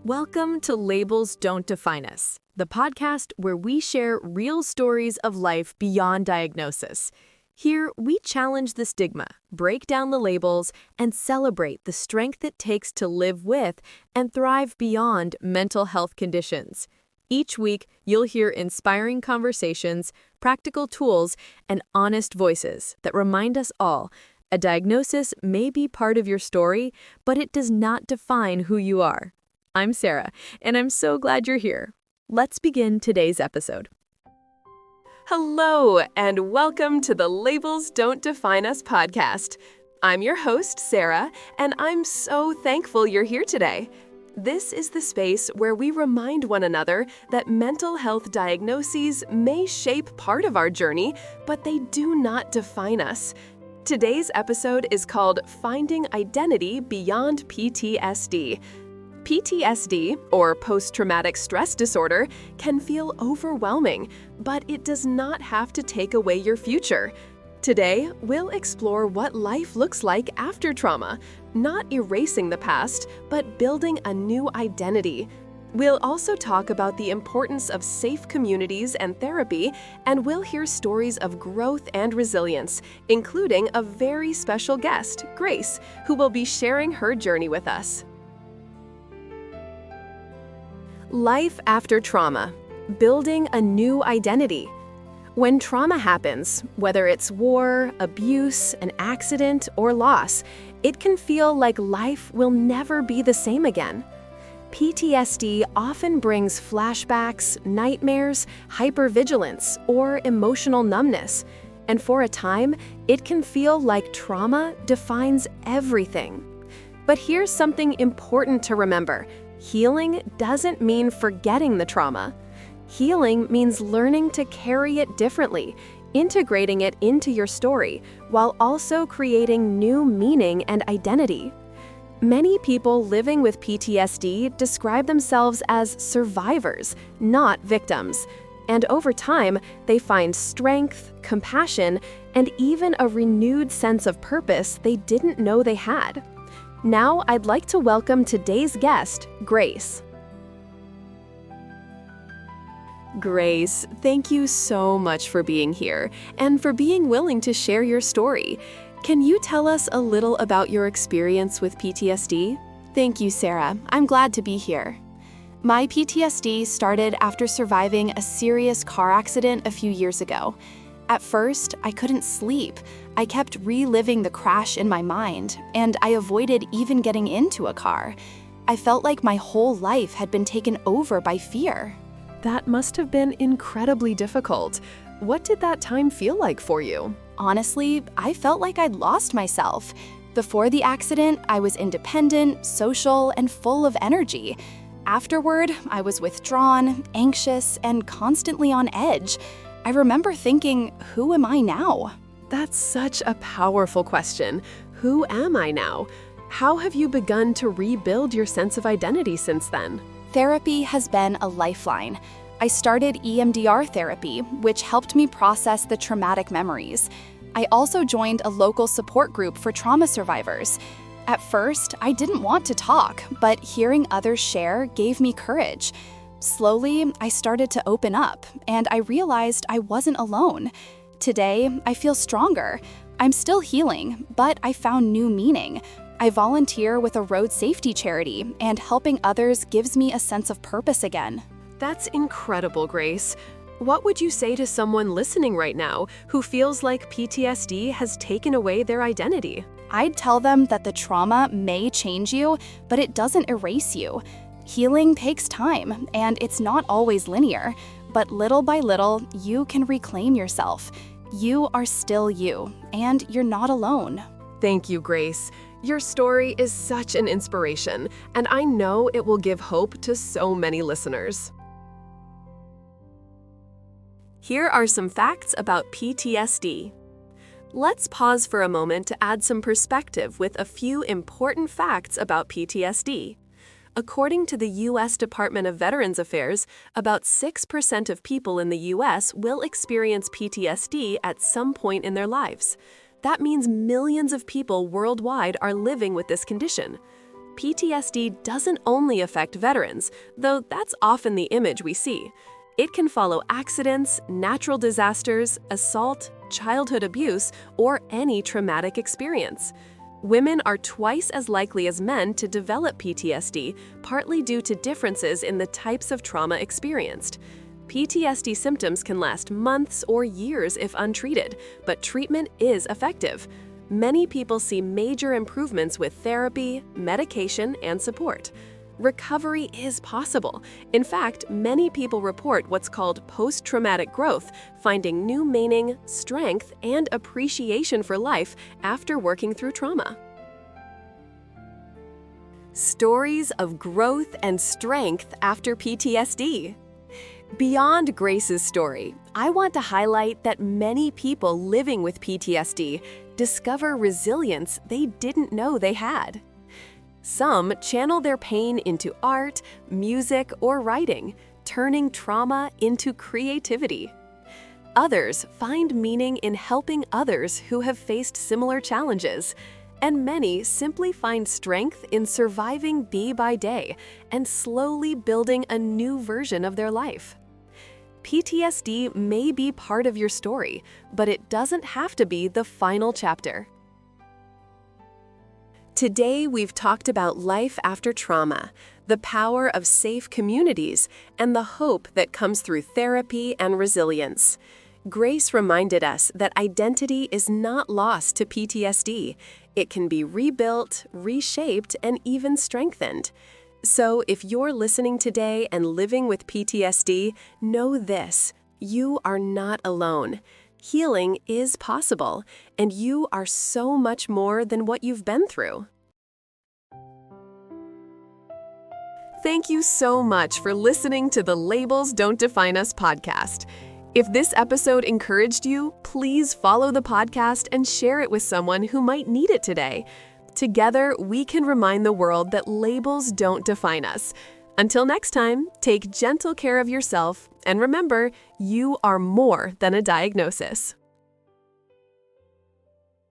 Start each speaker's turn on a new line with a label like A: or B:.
A: Welcome to Labels Don't Define Us, the podcast where we share real stories of life beyond diagnosis. Here, we challenge the stigma, break down the labels, and celebrate the strength it takes to live with and thrive beyond mental health conditions. Each week, you'll hear inspiring conversations, practical tools, and honest voices that remind us all a diagnosis may be part of your story, but it does not define who you are. I'm Sarah, and I'm so glad you're here. Let's begin today's episode. Hello, and welcome to the Labels Don't Define Us podcast. I'm your host, Sarah, and I'm so thankful you're here today. This is the space where we remind one another that mental health diagnoses may shape part of our journey, but they do not define us. Today's episode is called Finding Identity Beyond PTSD. PTSD, or post-traumatic stress disorder, can feel overwhelming, but it does not have to take away your future. Today, we'll explore what life looks like after trauma, not erasing the past, but building a new identity. We'll also talk about the importance of safe communities and therapy, and we'll hear stories of growth and resilience, including a very special guest, Grace, who will be sharing her journey with us. Life after trauma, building a new identity. When trauma happens, whether it's war, abuse, an accident, or loss, it can feel like life will never be the same again. PTSD often brings flashbacks, nightmares, hypervigilance, or emotional numbness, and for a time, it can feel like trauma defines everything. But here's something important to remember. Healing doesn't mean forgetting the trauma. Healing means learning to carry it differently, integrating it into your story, while also creating new meaning and identity. Many people living with PTSD describe themselves as survivors, not victims. And over time, they find strength, compassion, and even a renewed sense of purpose they didn't know they had. Now, I'd like to welcome today's guest, Grace. Grace, thank you so much for being here and for being willing to share your story. Can you tell us a little about your experience with PTSD?
B: Thank you, Sarah. I'm glad to be here. My PTSD started after surviving a serious car accident a few years ago. At first, I couldn't sleep. I kept reliving the crash in my mind, and I avoided even getting into a car. I felt like my whole life had been taken over by fear.
A: That must have been incredibly difficult. What did that time feel like for you?
B: Honestly, I felt like I'd lost myself. Before the accident, I was independent, social, and full of energy. Afterward, I was withdrawn, anxious, and constantly on edge. I remember thinking, who am I now?
A: That's such a powerful question. Who am I now? How have you begun to rebuild your sense of identity since then?
B: Therapy has been a lifeline. I started EMDR therapy, which helped me process the traumatic memories. I also joined a local support group for trauma survivors. At first, I didn't want to talk, but hearing others share gave me courage. Slowly, I started to open up, and I realized I wasn't alone. Today, I feel stronger. I'm still healing, but I found new meaning. I volunteer with a road safety charity, and helping others gives me a sense of purpose again.
A: That's incredible, Grace. What would you say to someone listening right now who feels like PTSD has taken away their identity?
B: I'd tell them that the trauma may change you, but it doesn't erase you. Healing takes time, and it's not always linear, but little by little, you can reclaim yourself. You are still you, and you're not alone.
A: Thank you, Grace. Your story is such an inspiration, and I know it will give hope to so many listeners. Here are some facts about PTSD. Let's pause for a moment to add some perspective with a few important facts about PTSD. According to the U.S. Department of Veterans Affairs, about 6% of people in the U.S. will experience PTSD at some point in their lives. That means millions of people worldwide are living with this condition. PTSD doesn't only affect veterans, though that's often the image we see. It can follow accidents, natural disasters, assault, childhood abuse, or any traumatic experience. Women are twice as likely as men to develop PTSD, partly due to differences in the types of trauma experienced. PTSD symptoms can last months or years if untreated, but treatment is effective. Many people see major improvements with therapy, medication, and support. Recovery is possible. In fact, many people report what's called post-traumatic growth, finding new meaning, strength, and appreciation for life after working through trauma. Stories of growth and strength after PTSD. Beyond Grace's story, I want to highlight that many people living with PTSD discover resilience they didn't know they had. Some channel their pain into art, music, or writing, turning trauma into creativity. Others find meaning in helping others who have faced similar challenges, and many simply find strength in surviving day by day and slowly building a new version of their life. PTSD may be part of your story, but it doesn't have to be the final chapter. Today, we've talked about life after trauma, the power of safe communities, and the hope that comes through therapy and resilience. Grace reminded us that identity is not lost to PTSD. It can be rebuilt, reshaped, and even strengthened. So, if you're listening today and living with PTSD, know this: you are not alone. Healing is possible, and you are so much more than what you've been through. Thank you so much for listening to the Labels Don't Define Us podcast. If this episode encouraged you, please follow the podcast and share it with someone who might need it today. Together, we can remind the world that labels don't define us. Until next time, take gentle care of yourself, and remember, you are more than a diagnosis.